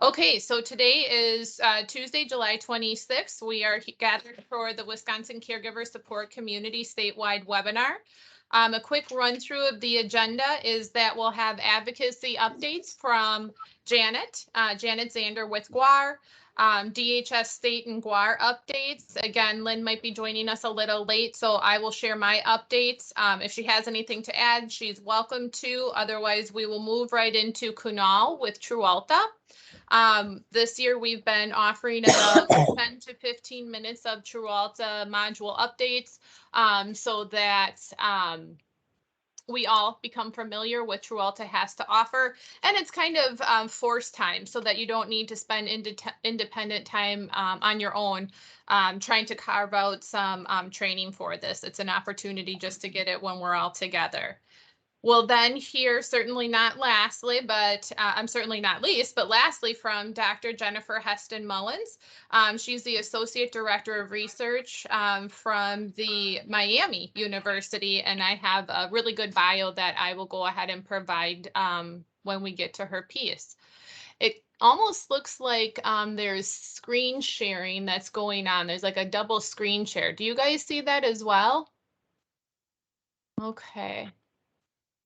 Okay, so today is Tuesday, July 26th. We are gathered for the Wisconsin Caregiver Support Community Statewide webinar. A quick run through of the agenda is that we'll have advocacy updates from Janet Zander with GWAR, DHS State and GWAR updates. Again, Lynn might be joining us a little late, so I will share my updates. If she has anything to add, she's welcome to. Otherwise, we will move right into Kunal with Trualta. This year we've been offering about 10 to 15 minutes of Trualta module updates so that we all become familiar with Trualta has to offer. And it's kind of forced time so that you don't need to spend independent time on your own trying to carve out some training for this. It's an opportunity just to get it when we're all together. We'll then hear, certainly not lastly, but I'm certainly not least, but lastly from Dr. Jennifer Heston Mullins. She's the Associate Director of Research from the Miami University, and I have a really good bio that I will go ahead and provide when we get to her piece. It almost looks like there's screen sharing that's going on. There's like a double screen share. Do you guys see that as well? Okay.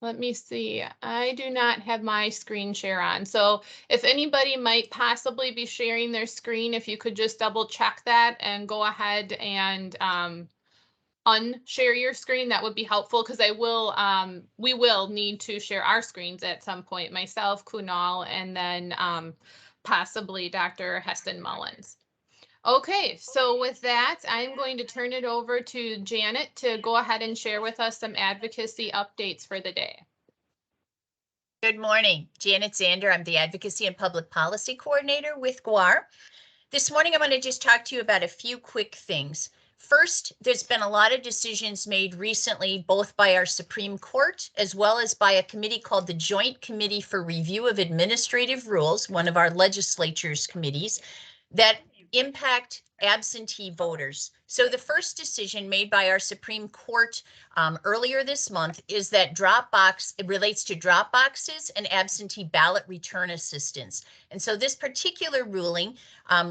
Let me see. I do not have my screen share on. So if anybody might possibly be sharing their screen, if you could just double check that and go ahead and unshare your screen, that would be helpful because we will need to share our screens at some point, myself, Kunal, and then possibly Dr. Heston Mullins. Okay, so with that, I'm going to turn it over to Janet to go ahead and share with us some advocacy updates for the day. Good morning, Janet Zander. I'm the Advocacy and Public Policy Coordinator with GWAR. This morning, I'm going to just talk to you about a few quick things. First, there's been a lot of decisions made recently, both by our Supreme Court, as well as by a committee called the Joint Committee for Review of Administrative Rules, one of our legislature's committees, that impact absentee voters. So the first decision made by our Supreme Court earlier this month is that it relates to drop boxes and absentee ballot return assistance. And so this particular ruling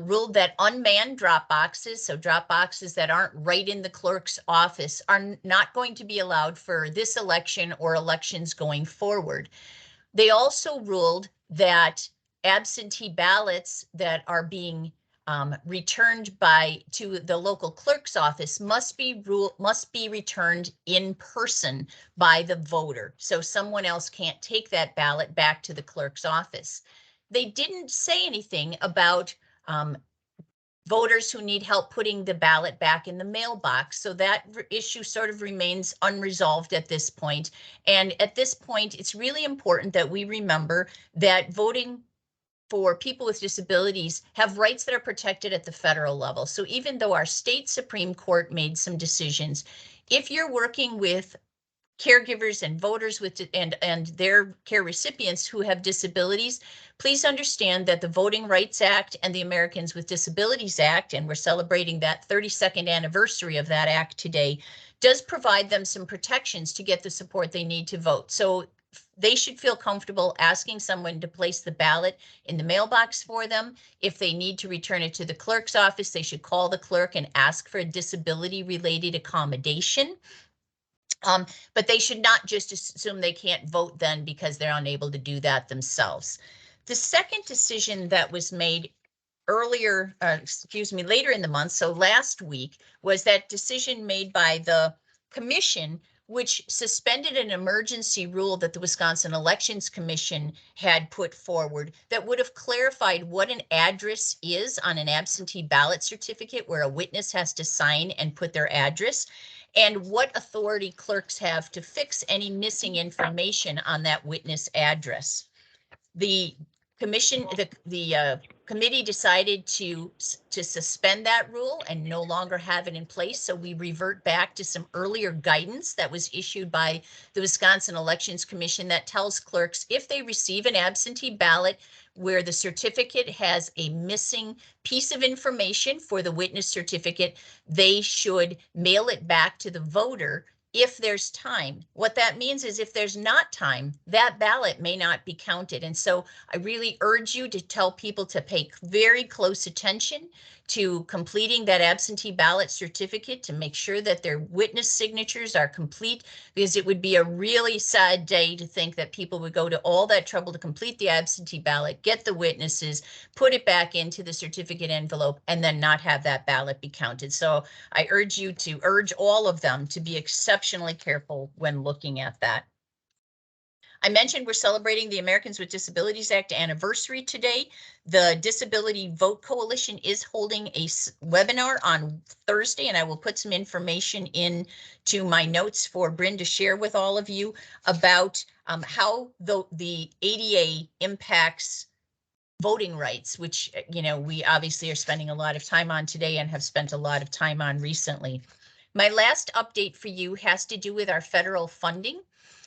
ruled that unmanned drop boxes, so drop boxes that aren't right in the clerk's office, are not going to be allowed for this election or elections going forward. They also ruled that absentee ballots that are being returned to the local clerk's office must be returned in person by the voter. So someone else can't take that ballot back to the clerk's office. They didn't say anything about voters who need help putting the ballot back in the mailbox. So that issue sort of remains unresolved at this point. And at this point, it's really important that we remember that voting for people with disabilities have rights that are protected at the federal level. So even though our state Supreme Court made some decisions, if you're working with caregivers and voters and their care recipients who have disabilities, please understand that the Voting Rights Act and the Americans with Disabilities Act, and we're celebrating that 32nd anniversary of that act today, does provide them some protections to get the support they need to vote. So they should feel comfortable asking someone to place the ballot in the mailbox for them. If they need to return it to the clerk's office, they should call the clerk and ask for a disability-related accommodation. But they should not just assume they can't vote then because they're unable to do that themselves. The second decision that was made later in the month, so last week, was that decision made by the commission, which suspended an emergency rule that the Wisconsin Elections Commission had put forward that would have clarified what an address is on an absentee ballot certificate where a witness has to sign and put their address, and what authority clerks have to fix any missing information on that witness address. The committee decided to suspend that rule and no longer have it in place. So we revert back to some earlier guidance that was issued by the Wisconsin Elections Commission that tells clerks if they receive an absentee ballot where the certificate has a missing piece of information for the witness certificate, they should mail it back to the voter if there's time. What that means is if there's not time, that ballot may not be counted. And so I really urge you to tell people to pay very close attention to completing that absentee ballot certificate to make sure that their witness signatures are complete, because it would be a really sad day to think that people would go to all that trouble to complete the absentee ballot, get the witnesses, put it back into the certificate envelope, and then not have that ballot be counted. So I urge you to urge all of them to be exceptionally careful when looking at that. I mentioned we're celebrating the Americans with Disabilities Act anniversary today. The Disability Vote Coalition is holding a webinar on Thursday, and I will put some information into my notes for Bryn to share with all of you about how the ADA impacts voting rights, which, you know, we obviously are spending a lot of time on today and have spent a lot of time on recently. My last update for you has to do with our federal funding.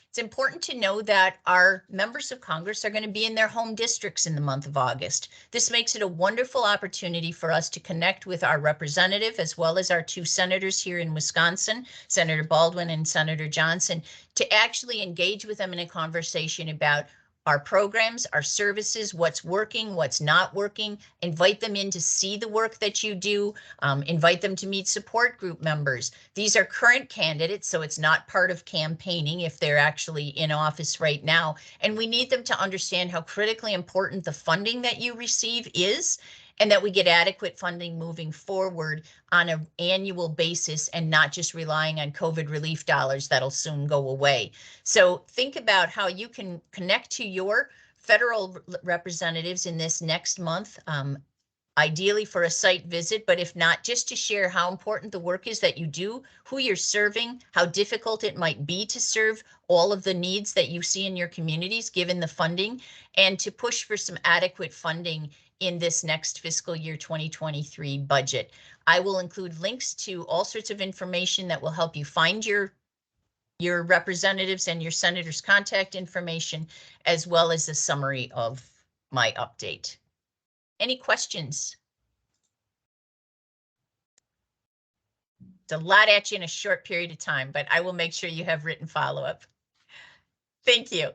It's important to know that our members of Congress are going to be in their home districts in the month of August. This makes it a wonderful opportunity for us to connect with our representative as well as our two senators here in Wisconsin, Senator Baldwin and Senator Johnson, to actually engage with them in a conversation about our programs, our services, what's working, what's not working, invite them in to see the work that you do, invite them to meet support group members. These are current candidates, so it's not part of campaigning if they're actually in office right now. And we need them to understand how critically important the funding that you receive is, and that we get adequate funding moving forward on an annual basis and not just relying on COVID relief dollars that'll soon go away. So think about how you can connect to your federal representatives in this next month, ideally for a site visit, but if not, just to share how important the work is that you do, who you're serving, how difficult it might be to serve all of the needs that you see in your communities given the funding, and to push for some adequate funding in this next fiscal year 2023 budget. I will include links to all sorts of information that will help you find your representatives and your senator's contact information, as well as a summary of my update. Any questions? It's a lot at you in a short period of time, but I will make sure you have written follow-up. Thank you.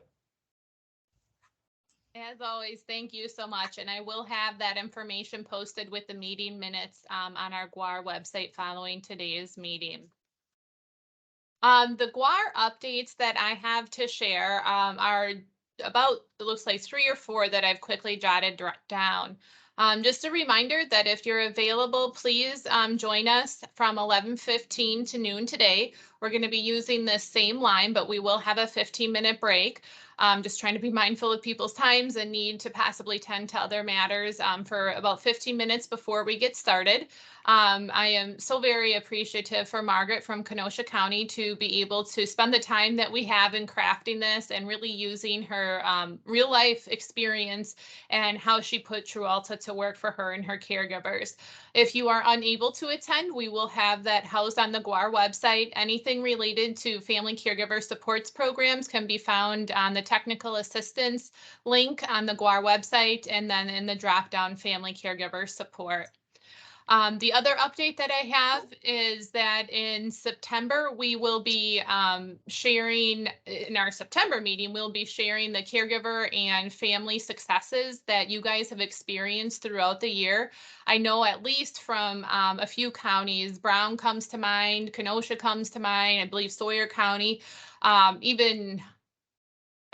As always, thank you so much. And I will have that information posted with the meeting minutes on our GWAR website following today's meeting. The GWAR updates that I have to share are about, it looks like 3 or 4 that I've quickly jotted down. Just a reminder that if you're available, please join us from 11:15 to noon today. We're going to be using this same line, but we will have a 15-minute break. Just trying to be mindful of people's times and need to possibly tend to other matters for about 15 minutes before we get started. I am so very appreciative for Margaret from Kenosha County to be able to spend the time that we have in crafting this and really using her real life experience and how she put Trualta to work for her and her caregivers. If you are unable to attend, we will have that housed on the GWAR website. Anything related to family caregiver supports programs can be found on the technical assistance link on the GWAR website and then in the drop-down family caregiver support. The other update that I have is that in September, we will be sharing, in our September meeting, we'll be sharing the caregiver and family successes that you guys have experienced throughout the year. I know at least from a few counties, Brown comes to mind, Kenosha comes to mind, I believe Sawyer County, even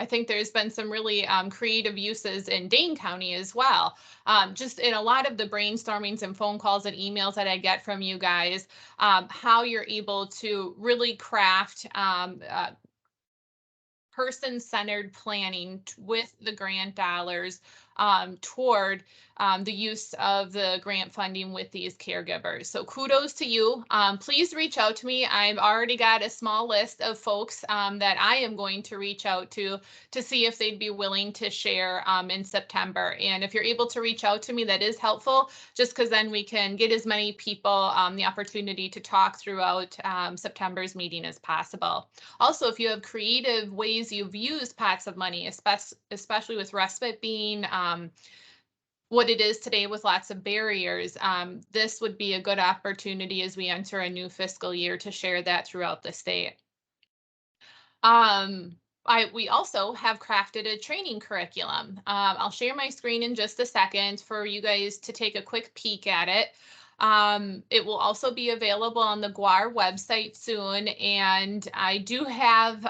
I think there's been some really creative uses in Dane County as well. Just in a lot of the brainstormings and phone calls and emails that I get from you guys, how you're able to really craft person-centered planning with the grant dollars toward the use of the grant funding with these caregivers. So kudos to you. Please reach out to me. I've already got a small list of folks that I am going to reach out to see if they'd be willing to share in September. And if you're able to reach out to me, that is helpful, just because then we can get as many people the opportunity to talk throughout September's meeting as possible. Also, if you have creative ways you've used pots of money, especially with respite being what it is today with lots of barriers, this would be a good opportunity as we enter a new fiscal year to share that throughout the state. We also have crafted a training curriculum. I'll share my screen in just a second for you guys to take a quick peek at it. It will also be available on the GWAR website soon, and I do have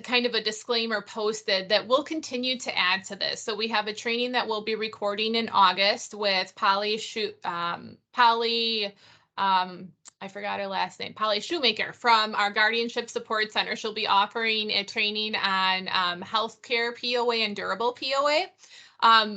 kind of a disclaimer posted that we'll continue to add to this. So we have a training that we'll be recording in August with Polly I forgot her last name, Polly Shoemaker from our Guardianship Support Center. She'll be offering a training on healthcare POA and durable POA.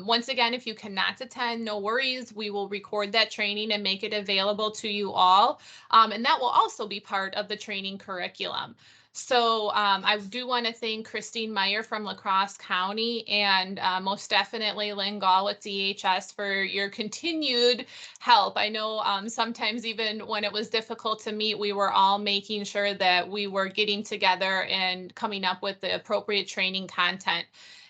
Once again, if you cannot attend, no worries. We will record that training and make it available to you all. And that will also be part of the training curriculum. So I do want to thank Christine Meyer from La Crosse County and most definitely Lynn Gall at DHS for your continued help. I know sometimes even when it was difficult to meet, we were all making sure that we were getting together and coming up with the appropriate training content.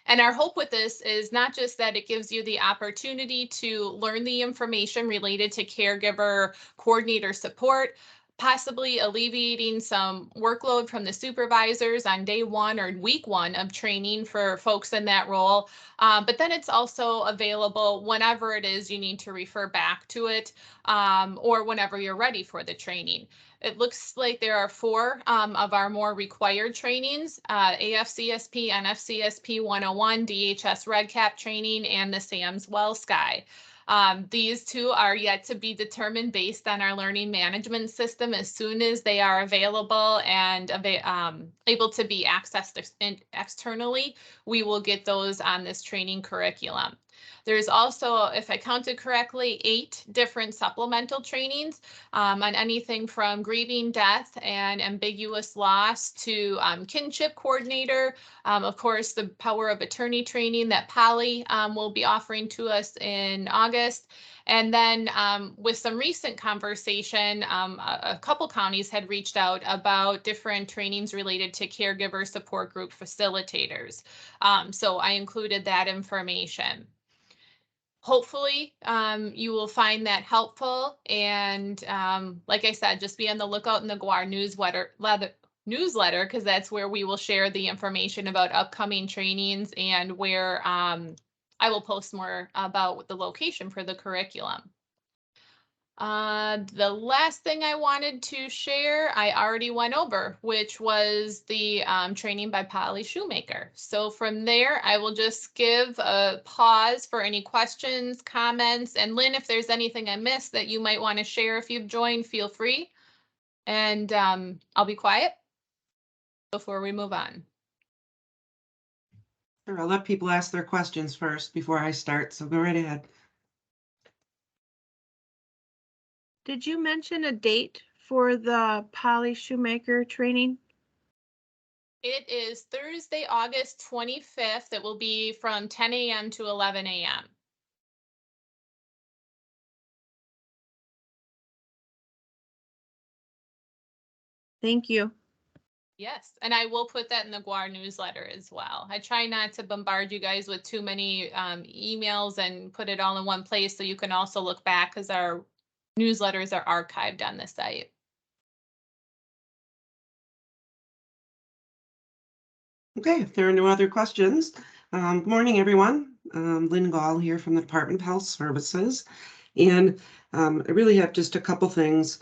And our hope with this is not just that it gives you the opportunity to learn the information related to caregiver coordinator support, possibly alleviating some workload from the supervisors on day one or week one of training for folks in that role. But then it's also available whenever it is you need to refer back to it or whenever you're ready for the training. It looks like there are 4 of our more required trainings, AFCSP, NFCSP 101, DHS REDCap training, and the SAMS Well Sky. These 2 are yet to be determined based on our learning management system. As soon as they are available and able to be accessed externally, we will get those on this training curriculum. There's also, if I counted correctly, 8 different supplemental trainings on anything from grieving death and ambiguous loss to kinship coordinator. Of course, the power of attorney training that Polly will be offering to us in August. And then with some recent conversation, a couple counties had reached out about different trainings related to caregiver support group facilitators. So I included that information. Hopefully, you will find that helpful. And like I said, just be on the lookout in the GWAR newsletter, because that's where we will share the information about upcoming trainings and where I will post more about the location for the curriculum. The last thing I wanted to share, I already went over, which was the training by Polly Shoemaker. So from there, I will just give a pause for any questions, comments, and Lynn, if there's anything I missed that you might want to share if you've joined, feel free. And I'll be quiet before we move on. Sure, I'll let people ask their questions first before I start, so go right ahead. Did you mention a date for the Polly Shoemaker training? It is Thursday, August 25th. It will be from 10 a.m. to 11 a.m. Thank you. Yes, and I will put that in the GWAR newsletter as well. I try not to bombard you guys with too many emails and put it all in one place, so you can also look back because our newsletters are archived on the site. Okay, if there are no other questions, good morning, everyone. Lynn Gall here from the Department of Health Services. And I really have just a couple things.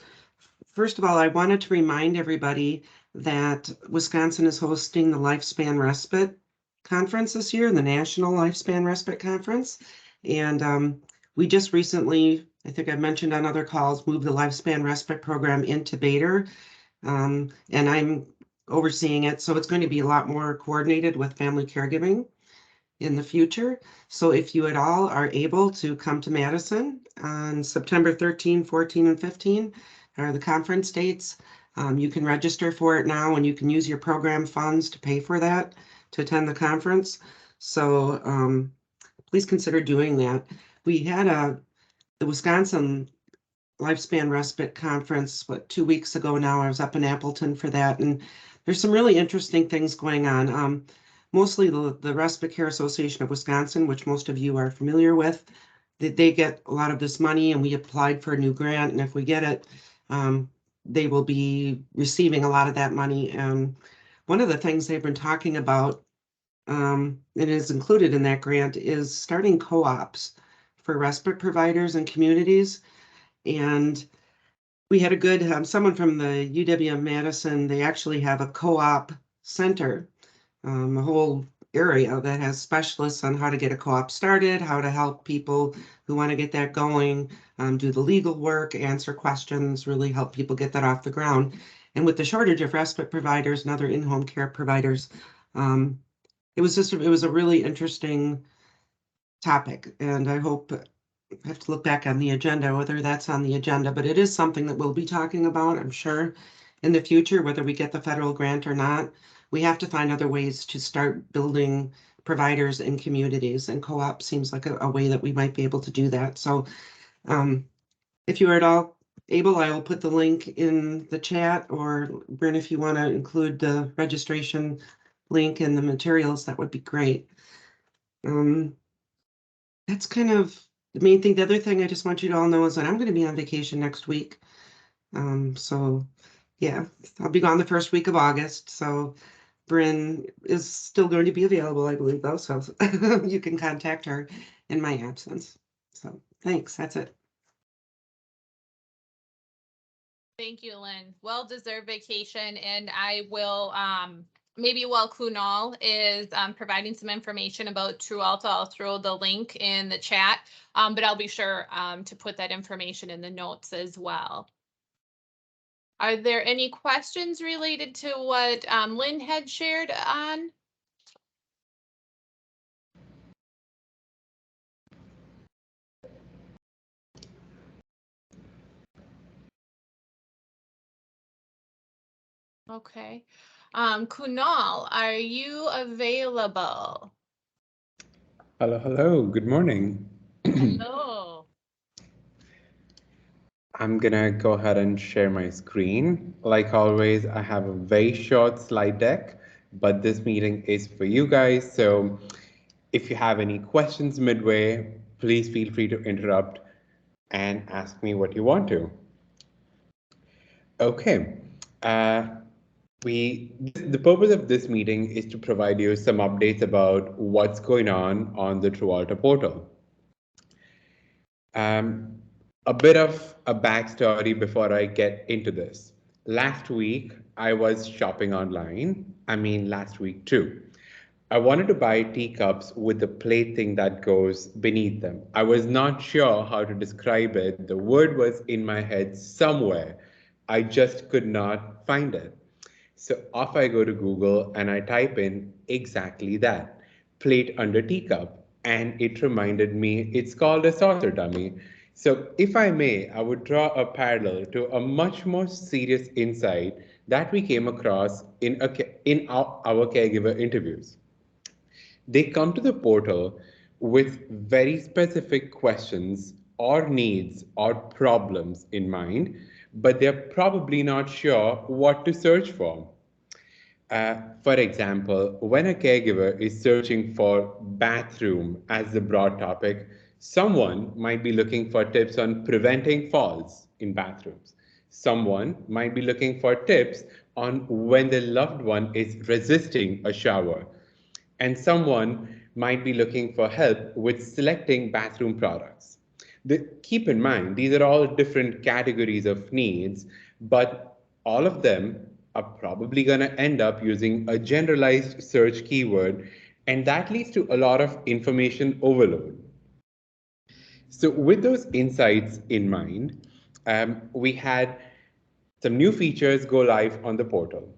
First of all, I wanted to remind everybody that Wisconsin is hosting the Lifespan Respite Conference this year, the National Lifespan Respite Conference. And we just recently, I think I've mentioned on other calls, moved the Lifespan Respite Program into Bader. And I'm overseeing it. So it's going to be a lot more coordinated with family caregiving in the future. So if you at all are able to come to Madison on September 13, 14, and 15 are the conference dates, you can register for it now and you can use your program funds to pay for that to attend the conference. So please consider doing that. We had the Wisconsin Lifespan Respite Conference, 2 weeks ago now. I was up in Appleton for that, and there's some really interesting things going on. Mostly the Respite Care Association of Wisconsin, which most of you are familiar with, they get a lot of this money, and we applied for a new grant, and if we get it, they will be receiving a lot of that money. And one of the things they've been talking about, and is included in that grant, is starting co-ops for respite providers and communities. And we had a good, someone from the UW-Madison, they actually have a co-op center, a whole area that has specialists on how to get a co-op started, how to help people who want to get that going, do the legal work, answer questions, really help people get that off the ground. And with the shortage of respite providers and other in-home care providers, it was a really interesting topic, and I hope, I have to look back on the agenda, whether that's on the agenda, but it is something that we'll be talking about, I'm sure, in the future, whether we get the federal grant or not. We have to find other ways to start building providers in communities, and co-op seems like a way that we might be able to do that. So if you are at all able, I will put the link in the chat, or Bryn, if you want to include the registration link in the materials, that would be great. That's kind of the main thing. The other thing I just want you to all know is that I'm going to be on vacation next week. So yeah, I'll be gone the first week of August. So Bryn is still going to be available, I believe, though. So you can contact her in my absence. So thanks. That's it. Thank you, Lynn. Well-deserved vacation, and I will, maybe while Kunal is providing some information about True Alta, I'll throw the link in the chat, but I'll be sure to put that information in the notes as well. Are there any questions related to what Lynn had shared on? Okay. Kunal, are you available? Hello, hello. Good morning. Hello. I'm gonna go ahead and share my screen. Like always, I have a very short slide deck, but this meeting is for you guys. So if you have any questions midway, please feel free to interrupt and ask me what you want to. Okay. The purpose of this meeting is to provide you some updates about what's going on the True Alta portal. A bit of a backstory before I get into this. Last week, I was shopping online. Last week too. I wanted to buy teacups with the plate thing that goes beneath them. I was not sure how to describe it. The word was in my head somewhere. I just could not find it. So off I go to Google and I type in exactly that, plate under teacup, and it reminded me it's called a saucer dummy. So if I may, I would draw a parallel to a much more serious insight that we came across in our caregiver interviews. They come to the portal with very specific questions or needs or problems in mind, but they're probably not sure what to search for. For example, when a caregiver is searching for bathroom as the broad topic, someone might be looking for tips on preventing falls in bathrooms. Someone might be looking for tips on when their loved one is resisting a shower. And someone might be looking for help with selecting bathroom products. Keep in mind, these are all different categories of needs, but all of them are probably going to end up using a generalized search keyword, and that leads to a lot of information overload. So with those insights in mind, we had some new features go live on the portal.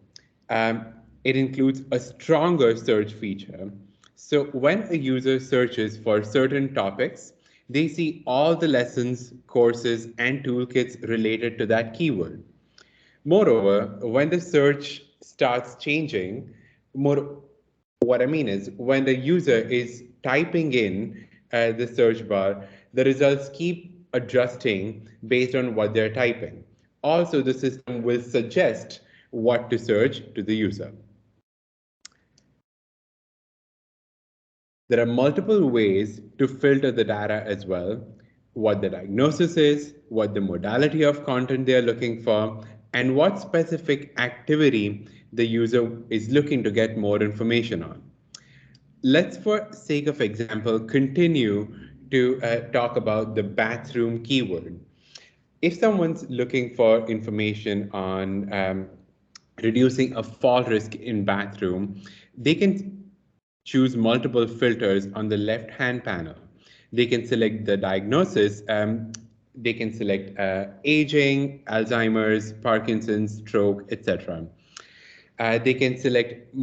It includes a stronger search feature. So when a user searches for certain topics, they see all the lessons, courses, and toolkits related to that keyword. Moreover, when the search starts changing, what I mean is when the user is typing in the search bar, the results keep adjusting based on what they're typing. Also, the system will suggest what to search to the user. There are multiple ways to filter the data as well, what the diagnosis is, what the modality of content they're looking for, and what specific activity the user is looking to get more information on. Let's, for sake of example, continue to talk about the bathroom keyword. If someone's looking for information on reducing a fall risk in bathroom, they can choose multiple filters on the left-hand panel. They can select the diagnosis. They can select aging, Alzheimer's, Parkinson's, stroke, etc. They can select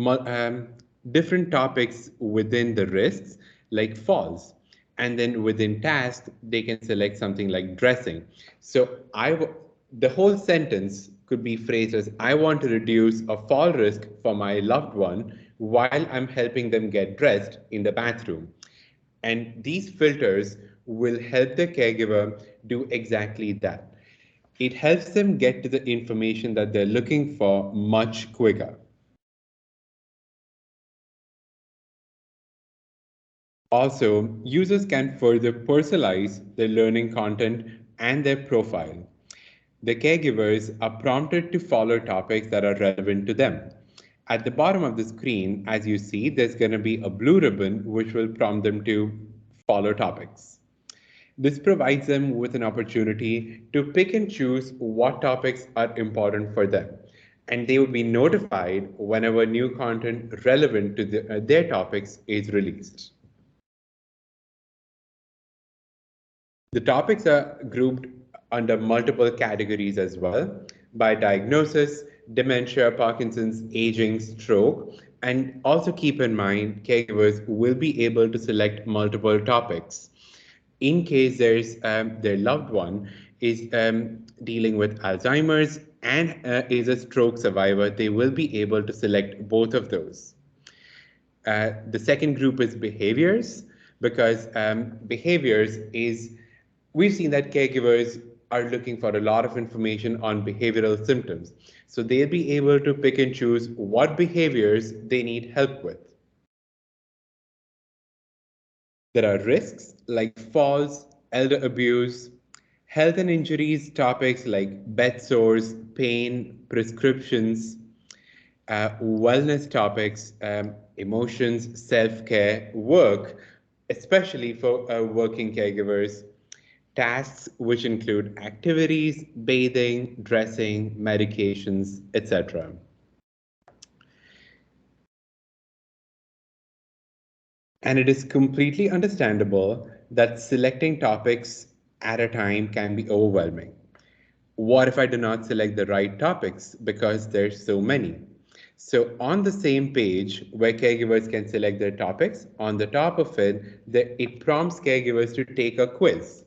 different topics within the risks, like falls. And then within tasks, they can select something like dressing. So the whole sentence could be phrased as, I want to reduce a fall risk for my loved one while I'm helping them get dressed in the bathroom. And these filters will help the caregiver do exactly that. It helps them get to the information that they're looking for much quicker. Also, users can further personalize their learning content and their profile. The caregivers are prompted to follow topics that are relevant to them. At the bottom of the screen, as you see, there's going to be a blue ribbon which will prompt them to follow topics. This provides them with an opportunity to pick and choose what topics are important for them, and they will be notified whenever new content relevant to their topics is released. The topics are grouped under multiple categories as well, by diagnosis, dementia, Parkinson's, aging, stroke, and also keep in mind caregivers will be able to select multiple topics. In case their loved one is dealing with Alzheimer's and is a stroke survivor, they will be able to select both of those. The second group is behaviors, because behaviors is, we've seen that caregivers are looking for a lot of information on behavioral symptoms. So they'll be able to pick and choose what behaviors they need help with. There are risks like falls, elder abuse, health and injuries topics like bed sores, pain, prescriptions, wellness topics, emotions, self-care, work, especially for working caregivers, tasks which include activities, bathing, dressing, medications, etc. And it is completely understandable that selecting topics at a time can be overwhelming. What if I do not select the right topics because there's so many? So on the same page where caregivers can select their topics, on the top of it, it prompts caregivers to take a quiz.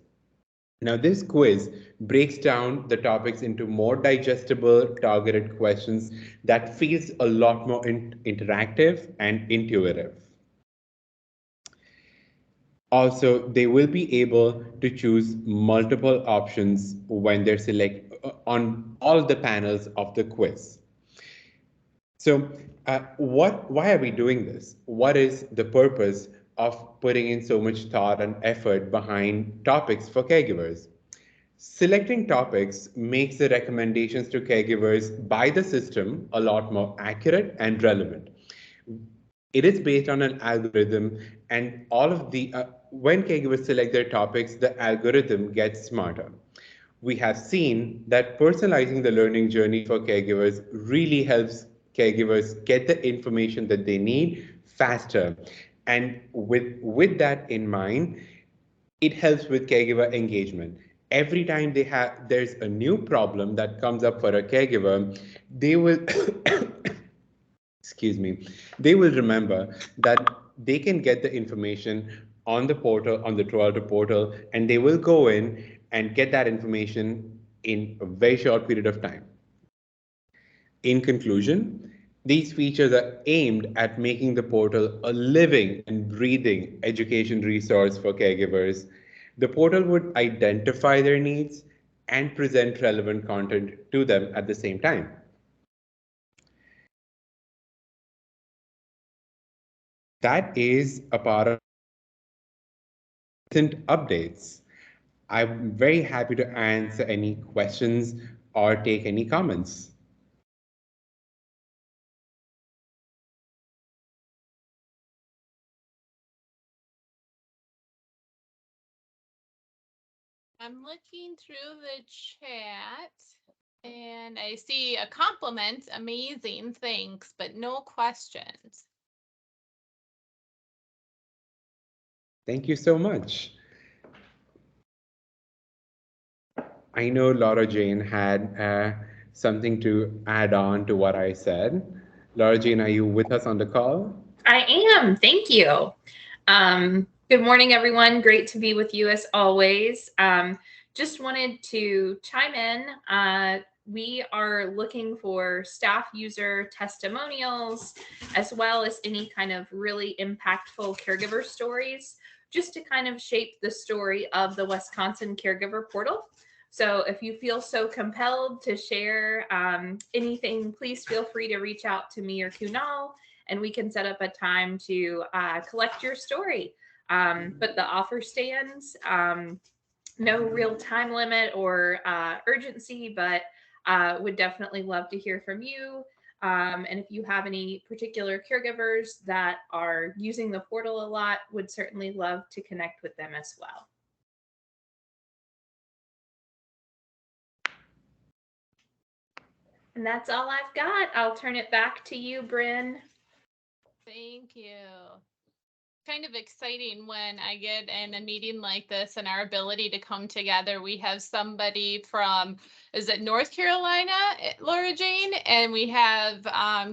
Now this quiz breaks down the topics into more digestible, targeted questions that feels a lot more interactive and intuitive. Also, they will be able to choose multiple options when they're on all the panels of the quiz. So why are we doing this? What is the purpose of putting in so much thought and effort behind topics for caregivers? Selecting topics makes the recommendations to caregivers by the system a lot more accurate and relevant. It is based on an algorithm, and all of the when caregivers select their topics, the algorithm gets smarter. We have seen that personalizing the learning journey for caregivers really helps caregivers get the information that they need faster. And with that in mind, it helps with caregiver engagement. Every time there's a new problem that comes up for a caregiver, they will excuse me, they will remember that they can get the information on the portal, on the Toronto portal, and they will go in and get that information in a very short period of time. In conclusion, these features are aimed at making the portal a living and breathing education resource for caregivers. The portal would identify their needs and present relevant content to them at the same time. That is a part of recent updates. I'm very happy to answer any questions or take any comments. I'm looking through the chat and I see a compliment, amazing, thanks, but no questions. Thank you so much. I know Laura Jane had something to add on to what I said. Laura Jane, are you with us on the call? I am. Thank you. Good morning, everyone. Great to be with you as always. Just wanted to chime in. We are looking for staff user testimonials, as well as any kind of really impactful caregiver stories, just to kind of shape the story of the Wisconsin Caregiver Portal. So if you feel so compelled to share anything, please feel free to reach out to me or Kunal, and we can set up a time to collect your story. But the offer stands. No real time limit or urgency, but would definitely love to hear from you. And if you have any particular caregivers that are using the portal a lot, would certainly love to connect with them as well. And that's all I've got. I'll turn it back to you, Bryn. Thank you. Kind of exciting when I get in a meeting like this and our ability to come together. We have somebody from, is it North Carolina, Laura Jane? And we have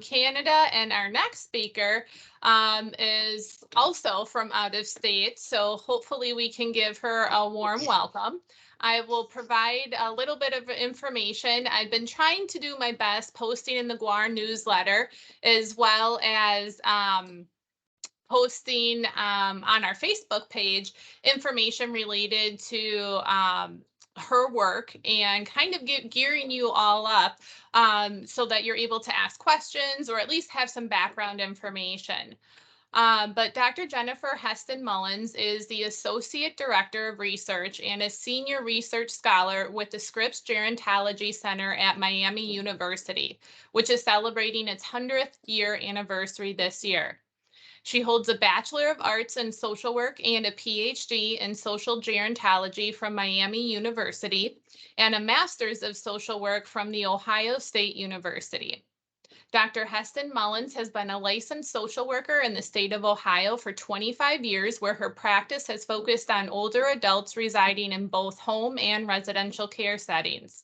Canada, and our next speaker is also from out of state. So hopefully we can give her a warm welcome. I will provide a little bit of information. I've been trying to do my best posting in the GWAR newsletter, as well as posting on our Facebook page information related to her work, and kind of gearing you all up so that you're able to ask questions or at least have some background information. But Dr. Jennifer Heston Mullins is the Associate Director of Research and a Senior Research Scholar with the Scripps Gerontology Center at Miami University, which is celebrating its 100th year anniversary this year. She holds a Bachelor of Arts in Social Work and a PhD in Social Gerontology from Miami University, and a Master's of Social Work from The Ohio State University. Dr. Heston Mullins has been a licensed social worker in the state of Ohio for 25 years, where her practice has focused on older adults residing in both home and residential care settings.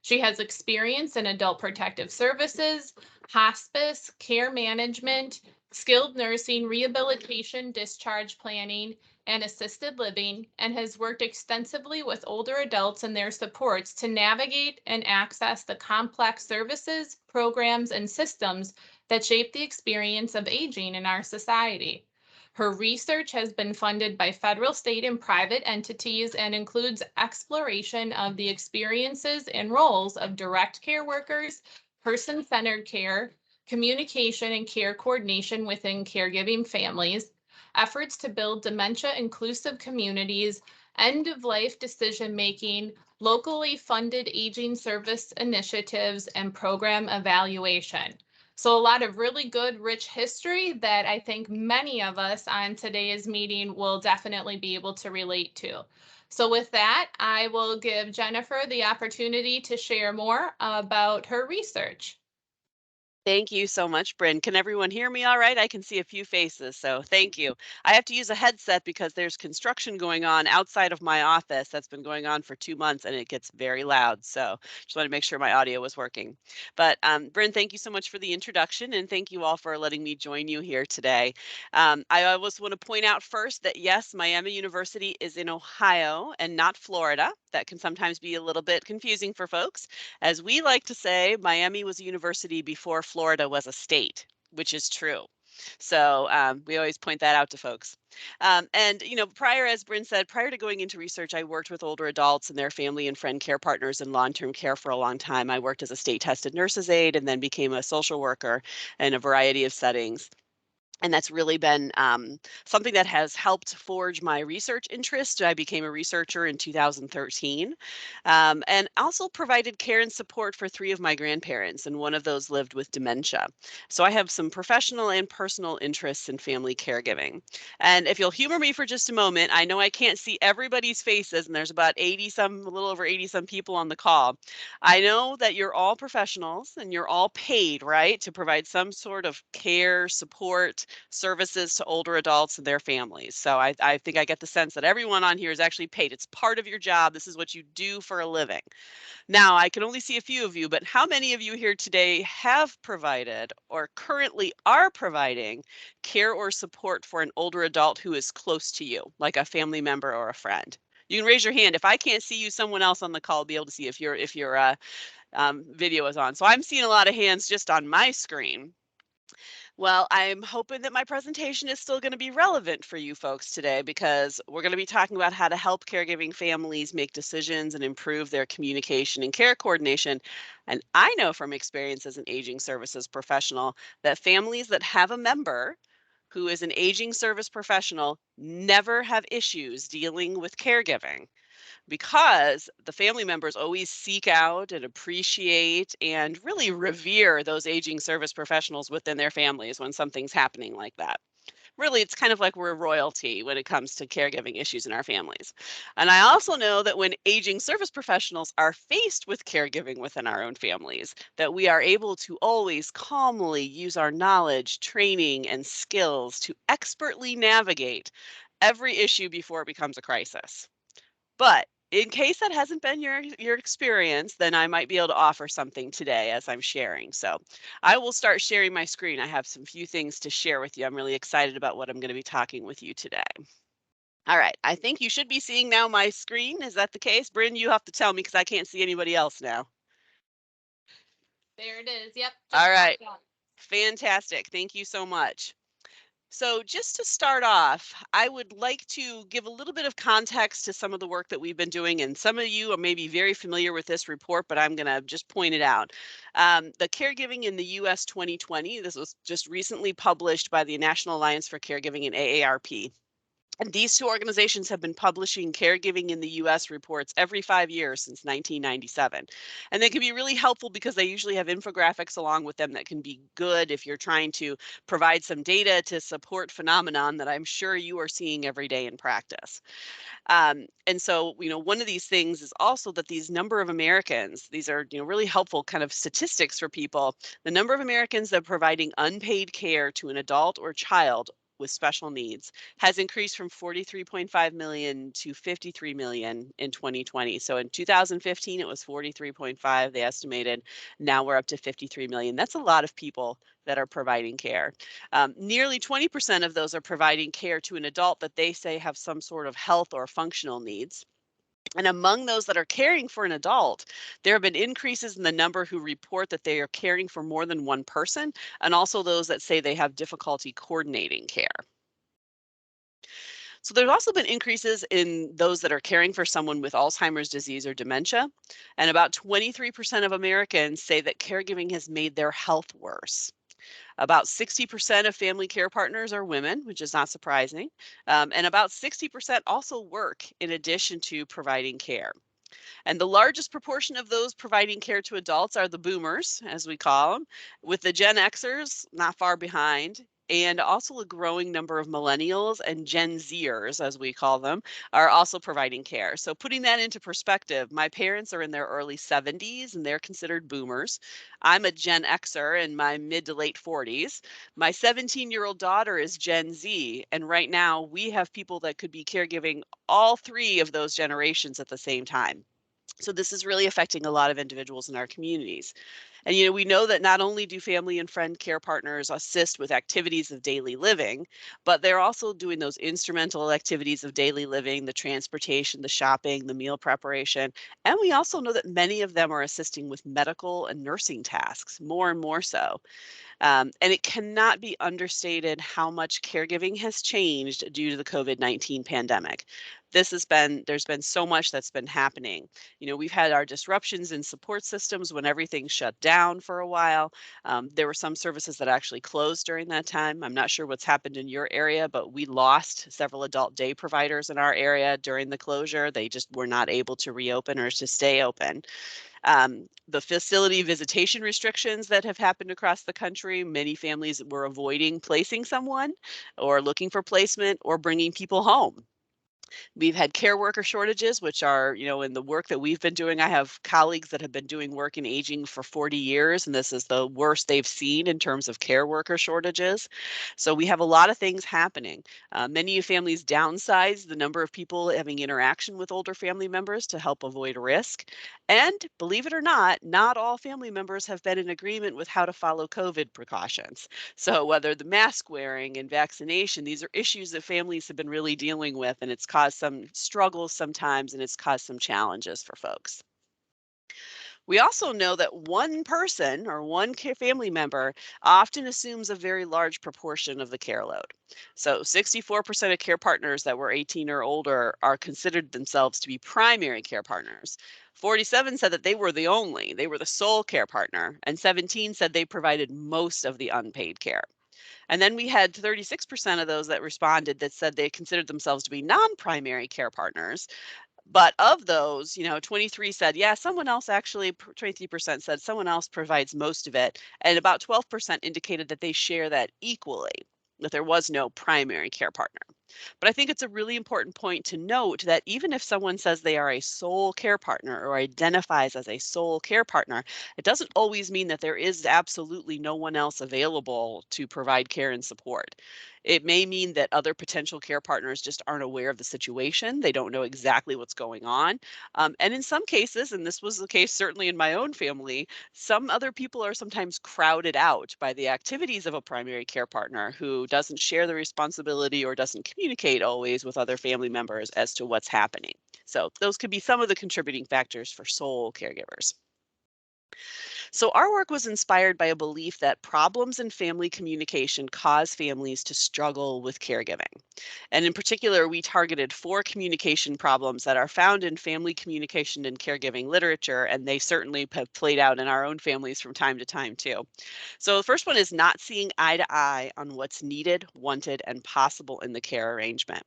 She has experience in adult protective services, hospice, care management, skilled nursing, rehabilitation, discharge planning, and assisted living, and has worked extensively with older adults and their supports to navigate and access the complex services, programs, and systems that shape the experience of aging in our society. Her research has been funded by federal, state, and private entities and includes exploration of the experiences and roles of direct care workers, person-centered care, communication and care coordination within caregiving families, efforts to build dementia-inclusive communities, end-of-life decision-making, locally funded aging service initiatives, and program evaluation. So a lot of really good, rich history that I think many of us on today's meeting will definitely be able to relate to. So with that, I will give Jennifer the opportunity to share more about her research. Thank you so much, Bryn. Can everyone hear me all right? I can see a few faces, so thank you. I have to use a headset because there's construction going on outside of my office that's been going on for 2 months, and it gets very loud. So just want to make sure my audio was working. But Bryn, thank you so much for the introduction, and thank you all for letting me join you here today. I always want to point out first that yes, Miami University is in Ohio and not Florida. That can sometimes be a little bit confusing for folks. As we like to say, Miami was a university before Florida was a state, which is true. So we always point that out to folks. And, you know, as Bryn said, prior to going into research, I worked with older adults and their family and friend care partners in long-term care for a long time. I worked as a state-tested nurse's aide and then became a social worker in a variety of settings. And that's really been something that has helped forge my research interest. I became a researcher in 2013, and also provided care and support for 3 of my grandparents, and one of those lived with dementia. So I have some professional and personal interests in family caregiving. And if you'll humor me for just a moment, I know I can't see everybody's faces, and there's about 80 some, a little over 80 some people on the call. I know that you're all professionals and you're all paid, right, to provide some sort of care, support, services to older adults and their families. So I think I get the sense that everyone on here is actually paid. It's part of your job. This is what you do for a living. Now, I can only see a few of you, but how many of you here today have provided or currently are providing care or support for an older adult who is close to you, like a family member or a friend? You can raise your hand. If I can't see you, someone else on the call will be able to see if your video is on. So I'm seeing a lot of hands just on my screen. Well, I'm hoping that my presentation is still going to be relevant for you folks today, because we're going to be talking about how to help caregiving families make decisions and improve their communication and care coordination. And I know from experience as an aging services professional that families that have a member who is an aging service professional never have issues dealing with caregiving, because the family members always seek out and appreciate and really revere those aging service professionals within their families when something's happening like that. Really, it's kind of like we're royalty when it comes to caregiving issues in our families. And I also know that when aging service professionals are faced with caregiving within our own families, that we are able to always calmly use our knowledge, training, and skills to expertly navigate every issue before it becomes a crisis. But in case that hasn't been your experience, then I might be able to offer something today as I'm sharing. So I will start sharing my screen. I have some few things to share with you. I'm really excited about what I'm going to be talking with you today. All right, I think you should be seeing now my screen. Is that the case? Bryn, you have to tell me because I can't see anybody else now. There it is. Yep. All right, fantastic. Thank you so much. So just to start off, I would like to give a little bit of context to some of the work that we've been doing, and some of you are maybe very familiar with this report, but I'm going to just point it out. The Caregiving in the U.S. 2020, this was just recently published by the National Alliance for Caregiving and AARP. And these 2 organizations have been publishing caregiving in the U.S. reports every 5 years since 1997. And they can be really helpful because they usually have infographics along with them that can be good if you're trying to provide some data to support phenomenon that I'm sure you are seeing every day in practice. And so, one of these things is also that these number of Americans, these are, really helpful kind of statistics for people. The number of Americans that are providing unpaid care to an adult or child with special needs has increased from 43.5 million to 53 million in 2020. So in 2015, it was 43.5, they estimated. Now we're up to 53 million. That's a lot of people that are providing care. Nearly 20% of those are providing care to an adult that they say have some sort of health or functional needs. And among those that are caring for an adult, there have been increases in the number who report that they are caring for more than one person, and also those that say they have difficulty coordinating care. So there's also been increases in those that are caring for someone with Alzheimer's disease or dementia. And about 23% of Americans say that caregiving has made their health worse. About 60% of family care partners are women, which is not surprising. And about 60% also work in addition to providing care. And the largest proportion of those providing care to adults are the boomers, as we call them, with the Gen Xers not far behind. And also a growing number of millennials and Gen Zers, as we call them, are also providing care. So putting that into perspective, my parents are in their early 70s and they're considered boomers. I'm a Gen Xer in my mid to late 40s. My 17-year-old daughter is Gen Z. And right now we have people that could be caregiving all 3 of those generations at the same time. So this is really affecting a lot of individuals in our communities. And, we know that not only do family and friend care partners assist with activities of daily living, but they're also doing those instrumental activities of daily living, the transportation, the shopping, the meal preparation. And we also know that many of them are assisting with medical and nursing tasks, more and more so. And it cannot be understated how much caregiving has changed due to the COVID-19 pandemic. There's been so much that's been happening. We've had our disruptions in support systems when everything shut down for a while. There were some services that actually closed during that time. I'm not sure what's happened in your area, but we lost several adult day providers in our area during the closure. They just were not able to reopen or to stay open. The facility visitation restrictions that have happened across the country, many families were avoiding placing someone or looking for placement or bringing people home. We've had care worker shortages, which are, in the work that we've been doing, I have colleagues that have been doing work in aging for 40 years, and this is the worst they've seen in terms of care worker shortages. So we have a lot of things happening. Many families downsize the number of people having interaction with older family members to help avoid risk. And believe it or not all family members have been in agreement with how to follow COVID precautions. So whether the mask wearing and vaccination, these are issues that families have been really dealing with, and it's caused some struggles sometimes, and it's caused some challenges for folks. We also know that one person or one family member often assumes a very large proportion of the care load. So 64% of care partners that were 18 or older are considered themselves to be primary care partners. 47 said that they were the sole care partner, and 17 said they provided most of the unpaid care. And then we had 36% of those that responded that said they considered themselves to be non-primary care partners. But of those, 23 said, yeah, someone else actually, 23% said someone else provides most of it. And about 12% indicated that they share that equally, that there was no primary care partner. But I think it's a really important point to note that even if someone says they are a sole care partner or identifies as a sole care partner, it doesn't always mean that there is absolutely no one else available to provide care and support. It may mean that other potential care partners just aren't aware of the situation. They don't know exactly what's going on. And in some cases, and this was the case certainly in my own family, some other people are sometimes crowded out by the activities of a primary care partner who doesn't share the responsibility or doesn't communicate always with other family members as to what's happening. So those could be some of the contributing factors for sole caregivers. So our work was inspired by a belief that problems in family communication cause families to struggle with caregiving. And in particular, we targeted 4 communication problems that are found in family communication and caregiving literature, and they certainly have played out in our own families from time to time too. So the first one is not seeing eye to eye on what's needed, wanted, and possible in the care arrangement.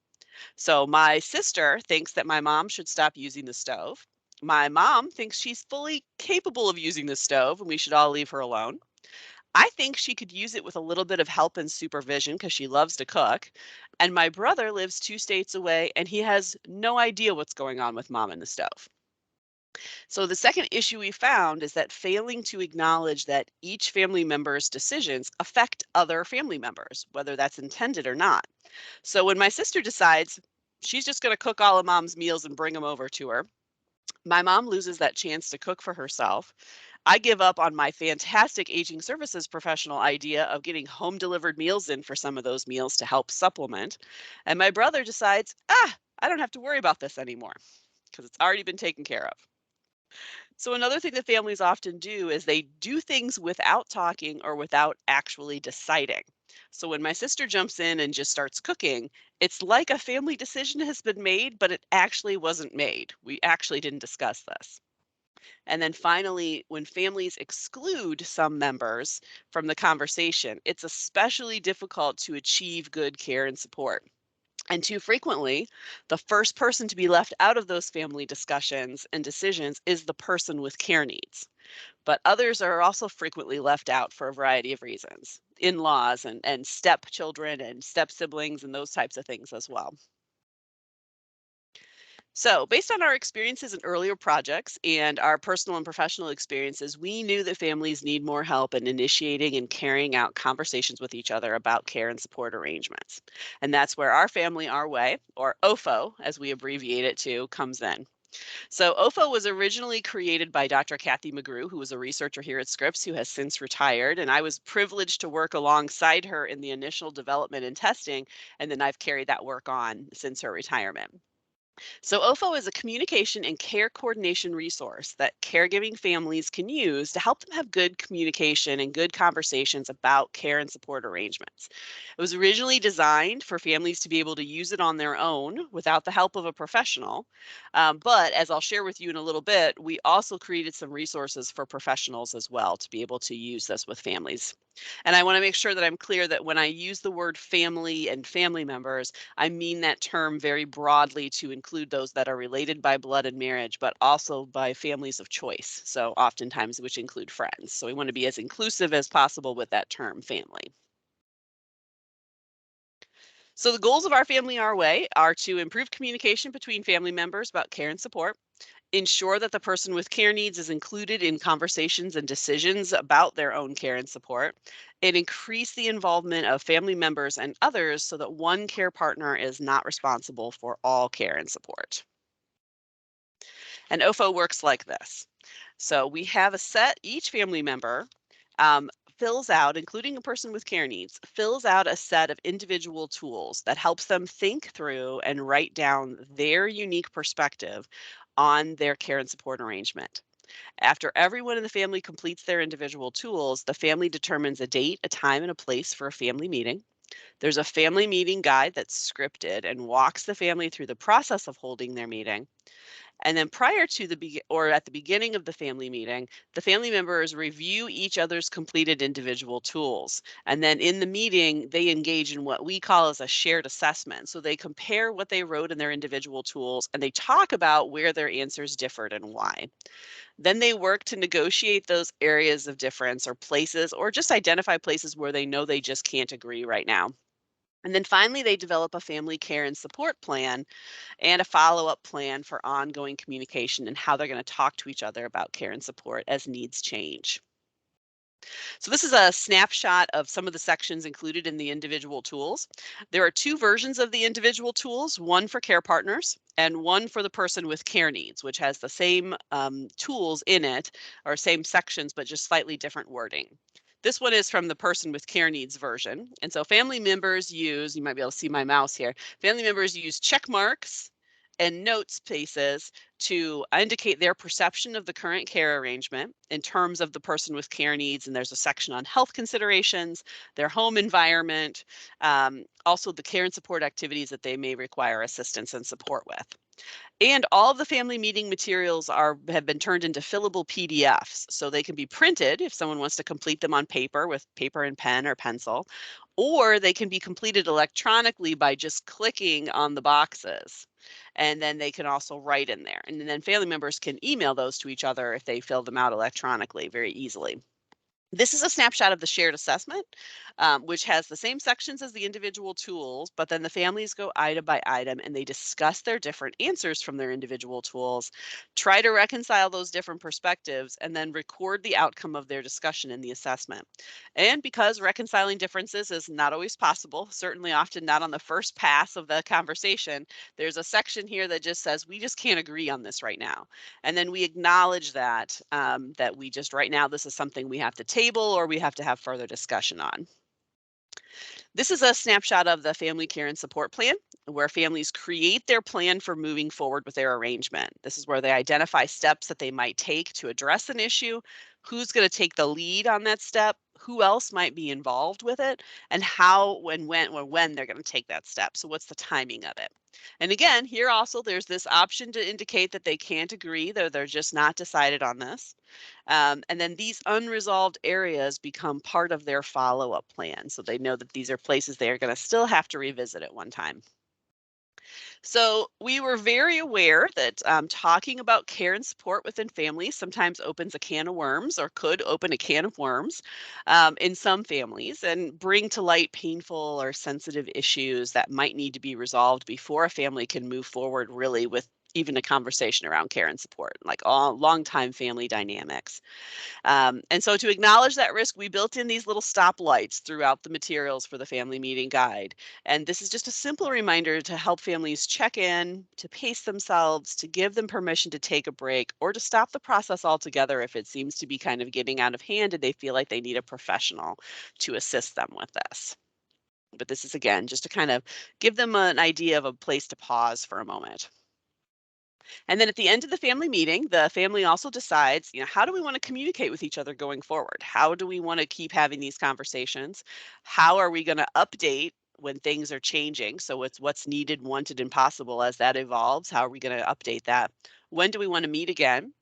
So my sister thinks that my mom should stop using the stove. My mom thinks she's fully capable of using the stove and we should all leave her alone. I think she could use it with a little bit of help and supervision because she loves to cook. And my brother lives 2 states away and he has no idea what's going on with mom and the stove. So the second issue we found is that failing to acknowledge that each family member's decisions affect other family members, whether that's intended or not. So when my sister decides she's just going to cook all of mom's meals and bring them over to her, my mom loses that chance to cook for herself. I give up on my fantastic aging services professional idea of getting home delivered meals in for some of those meals to help supplement. And my brother decides, I don't have to worry about this anymore because it's already been taken care of. So another thing that families often do is they do things without talking or without actually deciding. So when my sister jumps in and just starts cooking, it's like a family decision has been made, but it actually wasn't made. We actually didn't discuss this. And then finally, when families exclude some members from the conversation, it's especially difficult to achieve good care and support. And too frequently, the first person to be left out of those family discussions and decisions is the person with care needs. But others are also frequently left out for a variety of reasons, in-laws and stepchildren and step siblings and those types of things as well. So, based on our experiences in earlier projects and our personal and professional experiences, we knew that families need more help in initiating and carrying out conversations with each other about care and support arrangements. And that's where our Family Our Way, or OFO, as we abbreviate it to, comes in. So OFO was originally created by Dr. Kathy McGrew, who was a researcher here at Scripps, who has since retired. And I was privileged to work alongside her in the initial development and testing, and then I've carried that work on since her retirement. So OFO is a communication and care coordination resource that caregiving families can use to help them have good communication and good conversations about care and support arrangements. It was originally designed for families to be able to use it on their own without the help of a professional. But as I'll share with you in a little bit, we also created some resources for professionals as well to be able to use this with families. And I want to make sure that I'm clear that when I use the word family and family members, I mean that term very broadly to include those that are related by blood and marriage, but also by families of choice. So oftentimes, which include friends. So we want to be as inclusive as possible with that term family. So the goals of Our Family Our Way are to improve communication between family members about care and support, ensure that the person with care needs is included in conversations and decisions about their own care and support, and increase the involvement of family members and others so that one care partner is not responsible for all care and support. And OFO works like this. So we have a set, each family member fills out, including a person with care needs, fills out a set of individual tools that helps them think through and write down their unique perspective on their care and support arrangement. After everyone in the family completes their individual tools, the family determines a date, a time, and a place for a family meeting. There's a family meeting guide that's scripted and walks the family through the process of holding their meeting. And then prior to at the beginning of the family meeting, the family members review each other's completed individual tools. And then in the meeting, they engage in what we call as a shared assessment. So they compare what they wrote in their individual tools and they talk about where their answers differed and why. Then they work to negotiate those areas of difference or places, or just identify places where they know they just can't agree right now. And then finally, they develop a family care and support plan and a follow-up plan for ongoing communication and how they're going to talk to each other about care and support as needs change. So this is a snapshot of some of the sections included in the individual tools. There are two versions of the individual tools, one for care partners and one for the person with care needs, which has the same tools in it, or same sections, but just slightly different wording. This one is from the person with care needs version. And so family members use, you might be able to see my mouse here, family members use check marks and note spaces to indicate their perception of the current care arrangement in terms of the person with care needs. And there's a section on health considerations, their home environment, also the care and support activities that they may require assistance and support with. And all of the family meeting materials have been turned into fillable PDFs, so they can be printed if someone wants to complete them on paper with paper and pen or pencil, or they can be completed electronically by just clicking on the boxes. And then they can also write in there. And then family members can email those to each other if they fill them out electronically very easily. This is a snapshot of the shared assessment, which has the same sections as the individual tools, but then the families go item by item and they discuss their different answers from their individual tools, try to reconcile those different perspectives, and then record the outcome of their discussion in the assessment. And because reconciling differences is not always possible, certainly often not on the first pass of the conversation, there's a section here that just says, we just can't agree on this right now. And then we acknowledge that, that we just right now, this is something we have to table or we have to have further discussion on. This is a snapshot of the family care and support plan, where families create their plan for moving forward with their arrangement. This is where they identify steps that they might take to address an issue, who's going to take the lead on that step, who else might be involved with it, and how, when they're going to take that step. So what's the timing of it? And again, here also there's this option to indicate that they can't agree, they're just not decided on this. And then these unresolved areas become part of their follow-up plan. So they know that these are places they are going to still have to revisit at one time. So we were very aware that talking about care and support within families sometimes opens a can of worms, or could open a can of worms in some families, and bring to light painful or sensitive issues that might need to be resolved before a family can move forward really with even a conversation around care and support, like all long-time family dynamics. And so to acknowledge that risk, we built in these little stoplights throughout the materials for the family meeting guide. And this is just a simple reminder to help families check in, to pace themselves, to give them permission to take a break, or to stop the process altogether if it seems to be kind of getting out of hand and they feel like they need a professional to assist them with this. But this is, again, just to kind of give them an idea of a place to pause for a moment. And then at the end of the family meeting, the family also decides, how do we want to communicate with each other going forward? How do we want to keep having these conversations? How are we going to update when things are changing? So it's what's needed, wanted, and possible as that evolves. How are we going to update that? When do we want to meet again?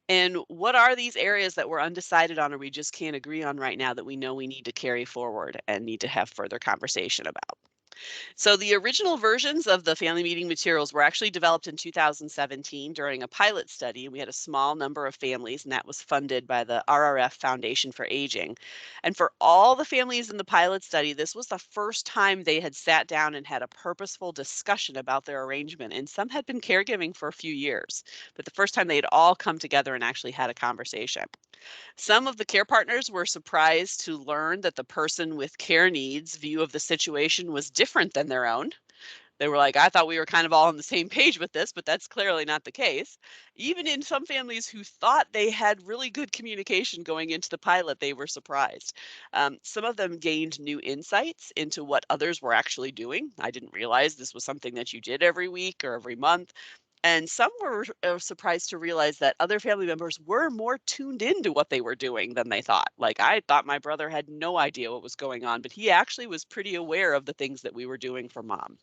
And what are these areas that we're undecided on or we just can't agree on right now that we know we need to carry forward and need to have further conversation about? So the original versions of the family meeting materials were actually developed in 2017 during a pilot study. We had a small number of families, and that was funded by the RRF Foundation for Aging. And for all the families in the pilot study, this was the first time they had sat down and had a purposeful discussion about their arrangement. And some had been caregiving for a few years, but the first time they had all come together and actually had a conversation. Some of the care partners were surprised to learn that the person with care needs' view of the situation was different than their own. They were like, I thought we were kind of all on the same page with this, but that's clearly not the case. Even in some families who thought they had really good communication going into the pilot, they were surprised. Some of them gained new insights into what others were actually doing. I didn't realize this was something that you did every week or every month. And some were surprised to realize that other family members were more tuned into what they were doing than they thought. Like, I thought my brother had no idea what was going on, but he actually was pretty aware of the things that we were doing for mom.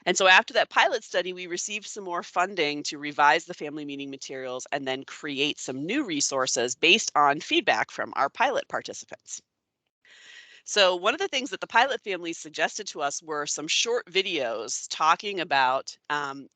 And so after that pilot study, we received some more funding to revise the family meeting materials and then create some new resources based on feedback from our pilot participants. So one of the things that the pilot families suggested to us were some short videos talking about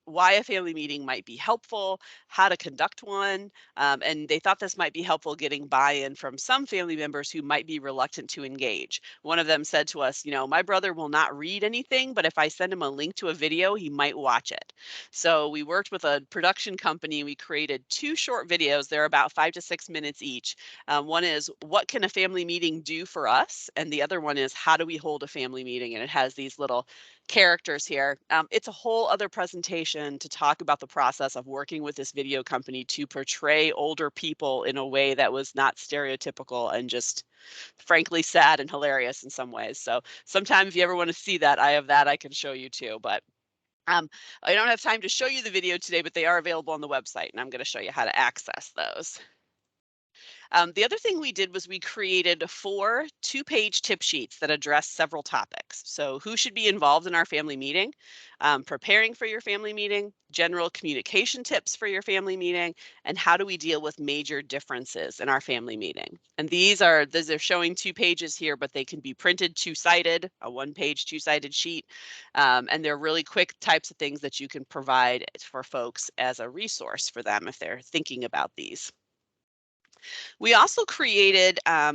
why a family meeting might be helpful, how to conduct one, and they thought this might be helpful getting buy-in from some family members who might be reluctant to engage. One of them said to us, my brother will not read anything, but if I send him a link to a video, he might watch it. So we worked with a production company. We created 2 short videos. They're about 5 to 6 minutes each. One is, what can a family meeting do for us? And the other one is, how do we hold a family meeting? And it has these little characters here. It's a whole other presentation to talk about the process of working with this video company to portray older people in a way that was not stereotypical and just frankly sad and hilarious in some ways. So sometime if you ever want to see that, I have that I can show you too. But I don't have time to show you the video today, but they are available on the website, and I'm going to show you how to access those. The other thing we did was we created 4 2-page tip sheets that address several topics. So who should be involved in our family meeting, preparing for your family meeting, general communication tips for your family meeting, and how do we deal with major differences in our family meeting. And these are showing 2 pages here, but they can be printed 2-sided, a 1-page 2-sided sheet. And they're really quick types of things that you can provide for folks as a resource for them if they're thinking about these. We also created a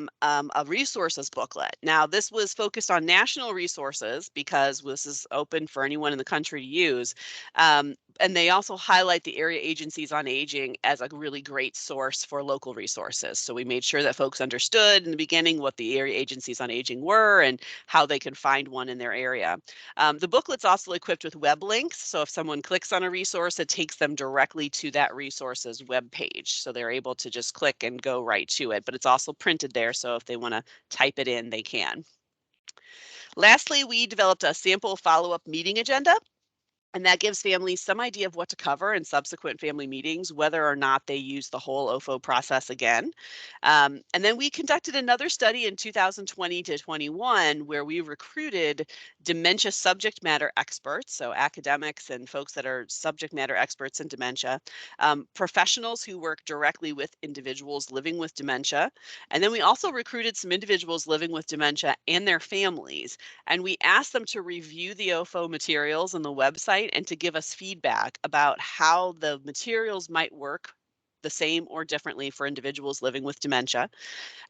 resources booklet. Now, this was focused on national resources because this is open for anyone in the country to use. And they also highlight the area agencies on aging as a really great source for local resources. So we made sure that folks understood in the beginning what the area agencies on aging were and how they can find one in their area. The booklet's also equipped with web links. So if someone clicks on a resource, it takes them directly to that resource's web page. So they're able to just click and go right to it, but it's also printed there. So if they want to type it in, they can. Lastly, we developed a sample follow-up meeting agenda. And that gives families some idea of what to cover in subsequent family meetings, whether or not they use the whole OFO process again. And then we conducted another study in 2020 to 21 where we recruited dementia subject matter experts, so academics and folks that are subject matter experts in dementia, professionals who work directly with individuals living with dementia. And then we also recruited some individuals living with dementia and their families. And we asked them to review the OFO materials on the website and to give us feedback about how the materials might work the same or differently for individuals living with dementia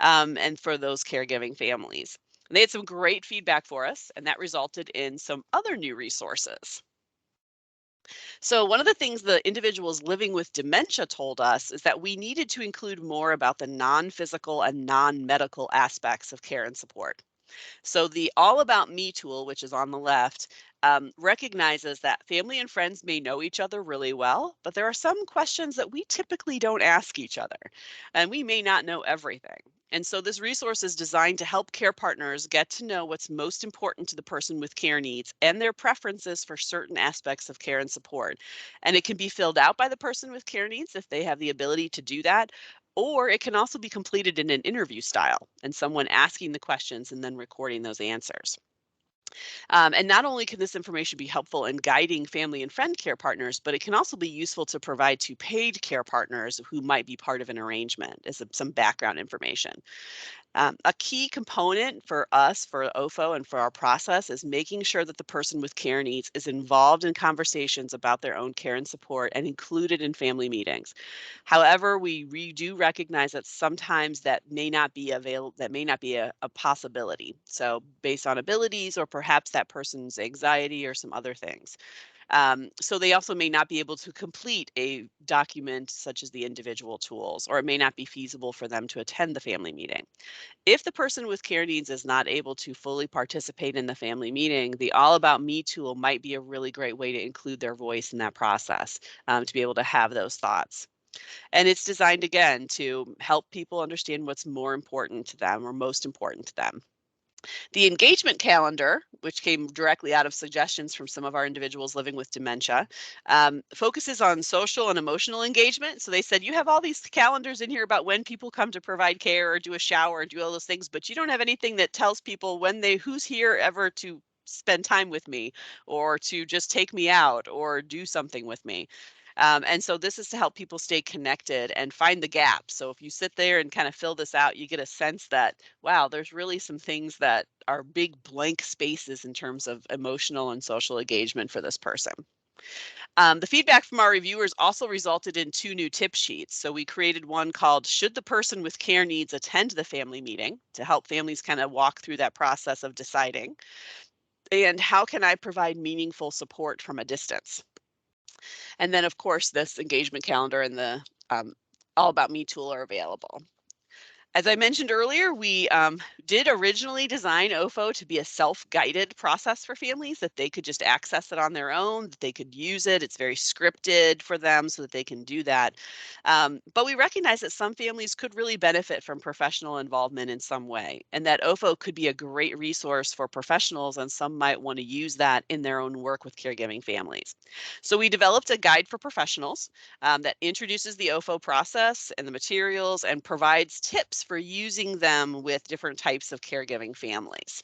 and for those caregiving families. And they had some great feedback for us, and that resulted in some other new resources. So one of the things the individuals living with dementia told us is that we needed to include more about the non-physical and non-medical aspects of care and support. So the All About Me tool, which is on the left, recognizes that family and friends may know each other really well, but there are some questions that we typically don't ask each other, and we may not know everything. And so this resource is designed to help care partners get to know what's most important to the person with care needs and their preferences for certain aspects of care and support. And it can be filled out by the person with care needs if they have the ability to do that, or it can also be completed in an interview style and someone asking the questions and then recording those answers. And not only can this information be helpful in guiding family and friend care partners, but it can also be useful to provide to paid care partners who might be part of an arrangement as some background information. A key component for us, for OFO, and for our process is making sure that the person with care needs is involved in conversations about their own care and support and included in family meetings. However, we do recognize that sometimes that may not be a possibility. So based on abilities or perhaps that person's anxiety or some other things. So they also may not be able to complete a document such as the individual tools, or it may not be feasible for them to attend the family meeting. If the person with care needs is not able to fully participate in the family meeting, the All About Me tool might be a really great way to include their voice in that process, to be able to have those thoughts. And it's designed again to help people understand what's more important to them or most important to them. The engagement calendar, which came directly out of suggestions from some of our individuals living with dementia, focuses on social and emotional engagement. So they said, you have all these calendars in here about when people come to provide care or do a shower and do all those things, but you don't have anything that tells people who's here ever to spend time with me or to just take me out or do something with me. And so this is to help people stay connected and find the gaps. So if you sit there and kind of fill this out, you get a sense that, wow, there's really some things that are big blank spaces in terms of emotional and social engagement for this person. The feedback from our reviewers also resulted in 2 new tip sheets. So we created one called Should the Person with Care Needs Attend the Family Meeting, to help families kind of walk through that process of deciding. And How Can I Provide Meaningful Support from a Distance? And then, of course, this engagement calendar and the All About Me tool are available. As I mentioned earlier, we did originally design OFO to be a self-guided process for families, that they could just access it on their own, that they could use it. It's very scripted for them so that they can do that. But we recognize that some families could really benefit from professional involvement in some way, and that OFO could be a great resource for professionals, and some might want to use that in their own work with caregiving families. So we developed a guide for professionals that introduces the OFO process and the materials and provides tips for using them with different types of caregiving families.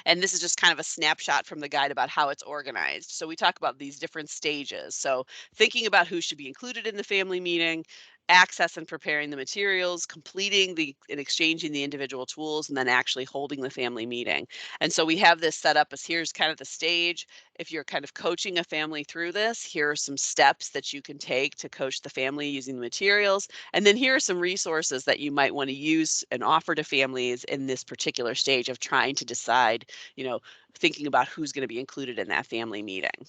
And this is just kind of a snapshot from the guide about how it's organized. So we talk about these different stages. So thinking about who should be included in the family meeting, access and preparing the materials, completing and exchanging the individual tools, and then actually holding the family meeting. And so we have this set up as here's kind of the stage. If you're kind of coaching a family through this, here are some steps that you can take to coach the family using the materials. And then here are some resources that you might want to use and offer to families in this particular stage of trying to decide, thinking about who's going to be included in that family meeting.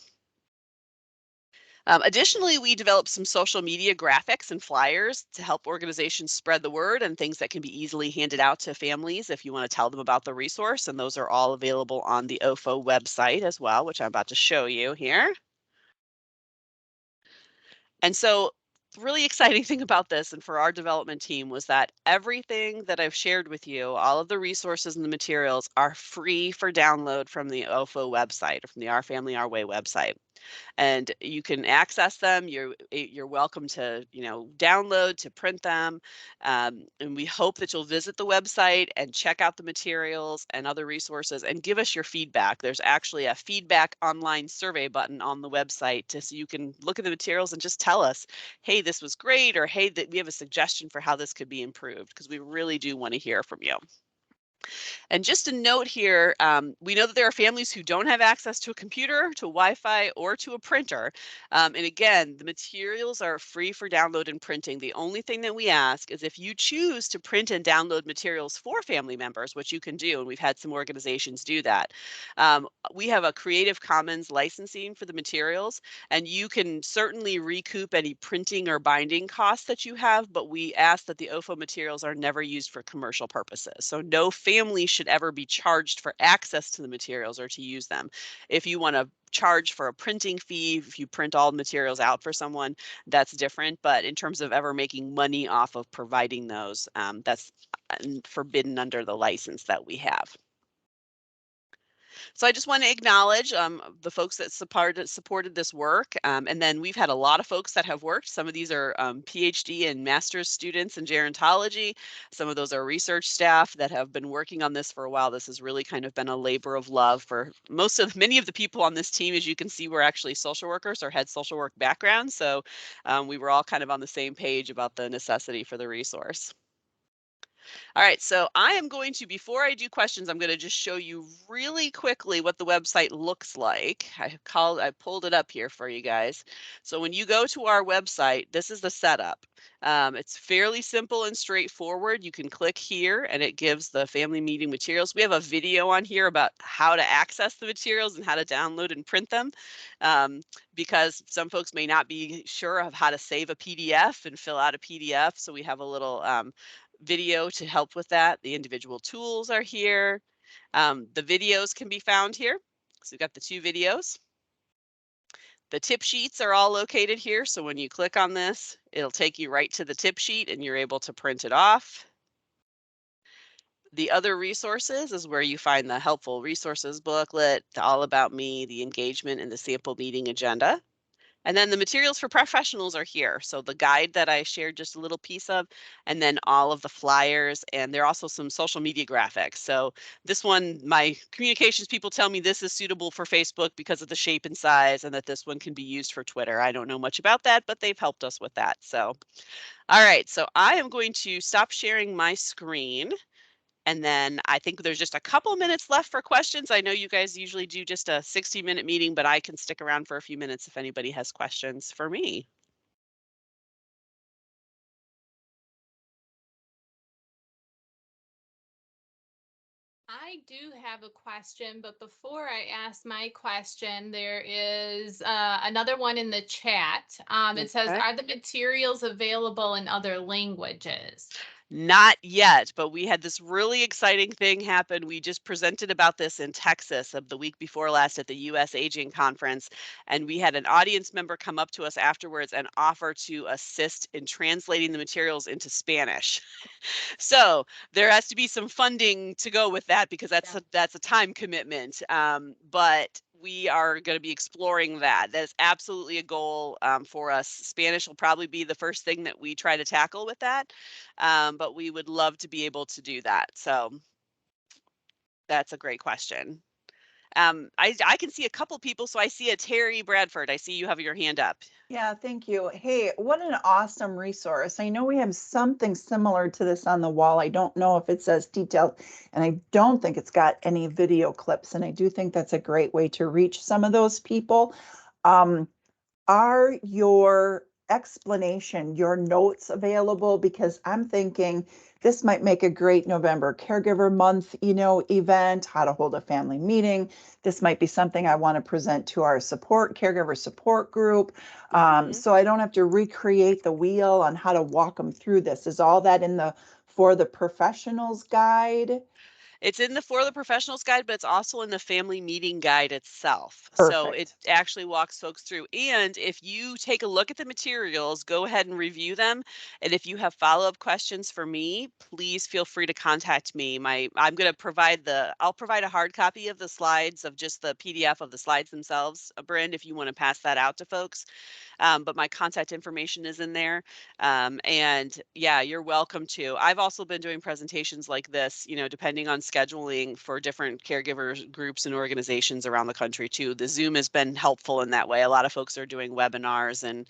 Additionally, we developed some social media graphics and flyers to help organizations spread the word, and things that can be easily handed out to families if you want to tell them about the resource. And those are all available on the OFO website as well, which I'm about to show you here. And so the really exciting thing about this and for our development team was that everything that I've shared with you, all of the resources and the materials, are free for download from the OFO website, or from the Our Family Our Way website. And you can access them. You're welcome to download, to print them, and we hope that you'll visit the website and check out the materials and other resources and give us your feedback. There's actually a feedback online survey button on the website, so you can look at the materials and just tell us, hey, this was great, or hey, that we have a suggestion for how this could be improved, because we really do want to hear from you. And just a note here, we know that there are families who don't have access to a computer, to Wi-Fi, or to a printer. And again, the materials are free for download and printing. The only thing that we ask is if you choose to print and download materials for family members, which you can do, and we've had some organizations do that. We have a Creative Commons licensing for the materials, and you can certainly recoup any printing or binding costs that you have, but we ask that the OFO materials are never used for commercial purposes. So no family should ever be charged for access to the materials or to use them. If you want to charge for a printing fee, if you print all the materials out for someone, that's different. But in terms of ever making money off of providing those, that's forbidden under the license that we have. So I just want to acknowledge the folks that supported this work. And then we've had a lot of folks that have worked. Some of these are PhD and master's students in gerontology. Some of those are research staff that have been working on this for a while. This has really kind of been a labor of love for many of the people on this team. As you can see, we're actually social workers or had social work background. So we were all kind of on the same page about the necessity for the resource. All right, so I am going to, before I do questions, I'm going to just show you really quickly what the website looks like. I pulled it up here for you guys. So when you go to our website, this is the setup. It's fairly simple and straightforward. You can click here and it gives the family meeting materials. We have a video on here about how to access the materials and how to download and print them, because some folks may not be sure of how to save a PDF and fill out a PDF. So we have a little video to help with that. The individual tools are here. The videos can be found here. So we've got the 2 videos. The tip sheets are all located here. So when you click on this, it'll take you right to the tip sheet and you're able to print it off. The other resources is where you find the helpful resources booklet, the all about me, the engagement, and the sample meeting agenda. And then the materials for professionals are here. So the guide that I shared just a little piece of, and then all of the flyers, and there are also some social media graphics. So this one, my communications people tell me this is suitable for Facebook because of the shape and size, and that this one can be used for Twitter. I don't know much about that, but they've helped us with that. So, all right, so I am going to stop sharing my screen. And then I think there's just a couple minutes left for questions. I know you guys usually do just a 60-minute meeting, but I can stick around for a few minutes if anybody has questions for me. I do have a question, but before I ask my question, there is another one in the chat. It says, Okay. are the materials available in other languages? Not yet, but we had this really exciting thing happen. We just presented about this in Texas of the week before last at the US Aging Conference, and we had an audience member come up to us afterwards and offer to assist in translating the materials into Spanish. So there has to be some funding to go with that because that's a time commitment. But we are going to be exploring that. That is absolutely a goal for us. Spanish will probably be the first thing that we try to tackle with that, but we would love to be able to do that. So that's a great question. I can see a couple people. So I see a Terry Bradford. I see you have your hand up. Yeah, thank you. Hey, what an awesome resource. I know we have something similar to this on the wall. I don't know if it's as detailed, and I don't think it's got any video clips, and I do think that's a great way to reach some of those people. Are your explanation, your notes available? Because I'm thinking this might make a great November Caregiver Month, event, how to hold a family meeting. This might be something I want to present to our caregiver support group. So I don't have to recreate the wheel on how to walk them through this. Is all that in the For the Professionals guide? It's in the For the Professionals guide, but it's also in the family meeting guide itself. So it Perfect. actually walks folks through. And if you take a look at the materials, go ahead and review them. And if you have follow-up questions for me, please feel free to contact me. I'm going to I'll provide a hard copy of the slides, of just the PDF of the slides themselves, Bryn, if you want to pass that out to folks. But my contact information is in there. And yeah, you're welcome to. I've also been doing presentations like this, depending on scheduling for different caregiver groups and organizations around the country too. The Zoom has been helpful in that way. A lot of folks are doing webinars and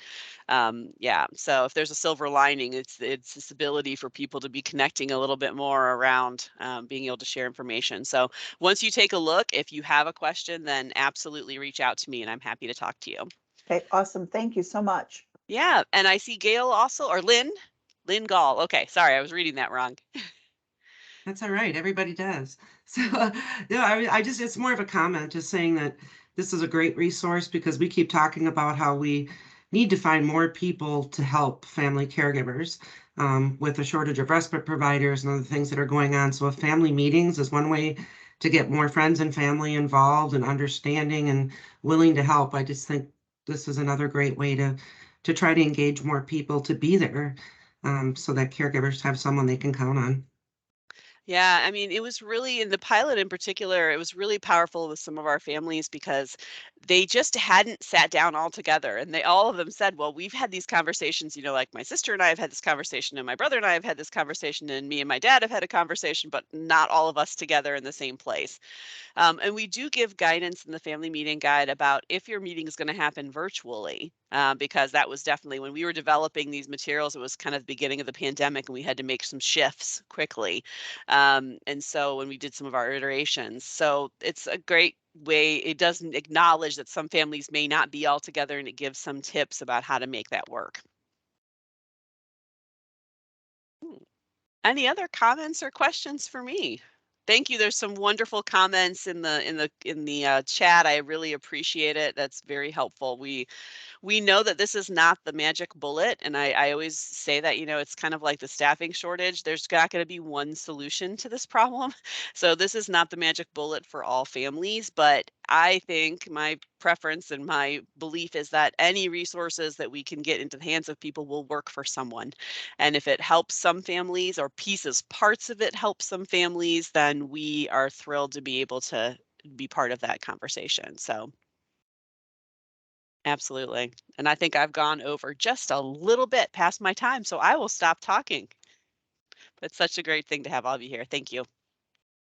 yeah, so if there's a silver lining, it's this ability for people to be connecting a little bit more around being able to share information. So once you take a look, if you have a question, then absolutely reach out to me and I'm happy to talk to you. Okay, awesome. Thank you so much. Yeah, and I see Gail also, or Lynn Gall. Okay, sorry, I was reading that wrong. That's all right. Everybody does. So, no, it's more of a comment, just saying that this is a great resource because we keep talking about how we need to find more people to help family caregivers with a shortage of respite providers and other things that are going on. So if family meetings is one way to get more friends and family involved and understanding and willing to help, I just think this is another great way to try to engage more people to be there so that caregivers have someone they can count on. Yeah, I mean, it was really in the pilot in particular, it was really powerful with some of our families because they just hadn't sat down all together. And they all of them said, well, we've had these conversations, like my sister and I have had this conversation, and my brother and I have had this conversation, and me and my dad have had a conversation, but not all of us together in the same place. And we do give guidance in the family meeting guide about if your meeting is going to happen virtually, because that was definitely when we were developing these materials, it was kind of the beginning of the pandemic and we had to make some shifts quickly. And so when we did some of our iterations, so it's a great way. It doesn't acknowledge that some families may not be all together, and it gives some tips about how to make that work. Any other comments or questions for me? Thank you. There's some wonderful comments in the chat. I really appreciate it. That's very helpful. We know that this is not the magic bullet. And I always say that, it's kind of like the staffing shortage. There's not going to be one solution to this problem. So this is not the magic bullet for all families, but I think my preference and my belief is that any resources that we can get into the hands of people will work for someone. And if it helps some families or parts of it help some families, then we are thrilled to be able to be part of that conversation. So absolutely. And I think I've gone over just a little bit past my time, so I will stop talking. It's such a great thing to have all of you here. Thank you.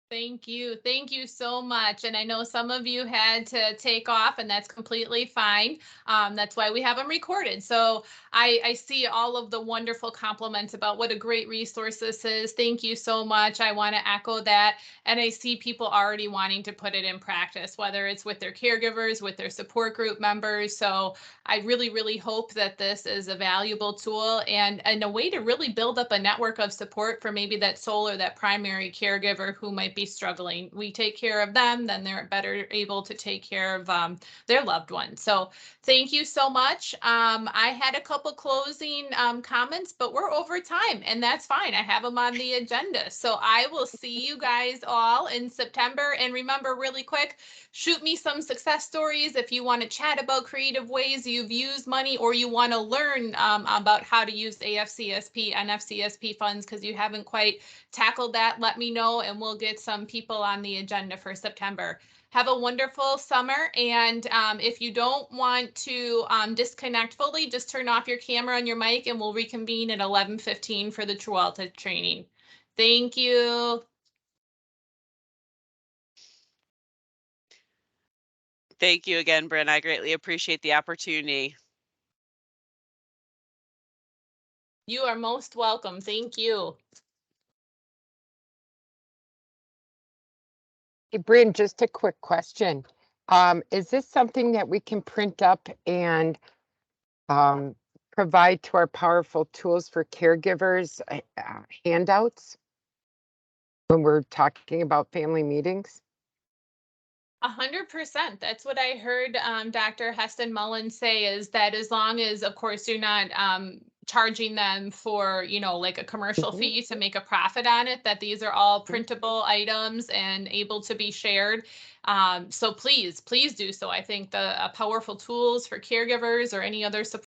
Thank you. Thank you so much. And I know some of you had to take off, and that's completely fine. That's why we have them recorded. So I see all of the wonderful compliments about what a great resource this is. Thank you so much. I want to echo that. And I see people already wanting to put it in practice, whether it's with their caregivers, with their support group members. So I really, really hope that this is a valuable tool and a way to really build up a network of support for maybe that sole or that primary caregiver who might be struggling. We take care of them, then they're better able to take care of their loved ones. So thank you so much. I had a couple closing comments, but we're over time, and that's fine. I have them on the agenda. So I will see you guys all in September. And remember, really quick, shoot me some success stories if you want to chat about creative ways you've used money, or you want to learn about how to use AFCSP, NFCSP funds because you haven't quite tackled that. Let me know, and we'll get some people on the agenda for September. Have a wonderful summer. And if you don't want to disconnect fully, just turn off your camera and your mic, and we'll reconvene at 11:15 for the True training. Thank you. Thank you again, Bryn. I greatly appreciate the opportunity. You are most welcome. Thank you. Hey, Bryn, just a quick question. Is this something that we can print up and provide to our powerful tools for caregivers handouts when we're talking about family meetings? 100%. That's what I heard Dr. Heston Mullins say, is that as long as, of course, you're not charging them for, like a commercial fee to make a profit on it, that these are all printable items and able to be shared. So please do so. I think the powerful tools for caregivers or any other support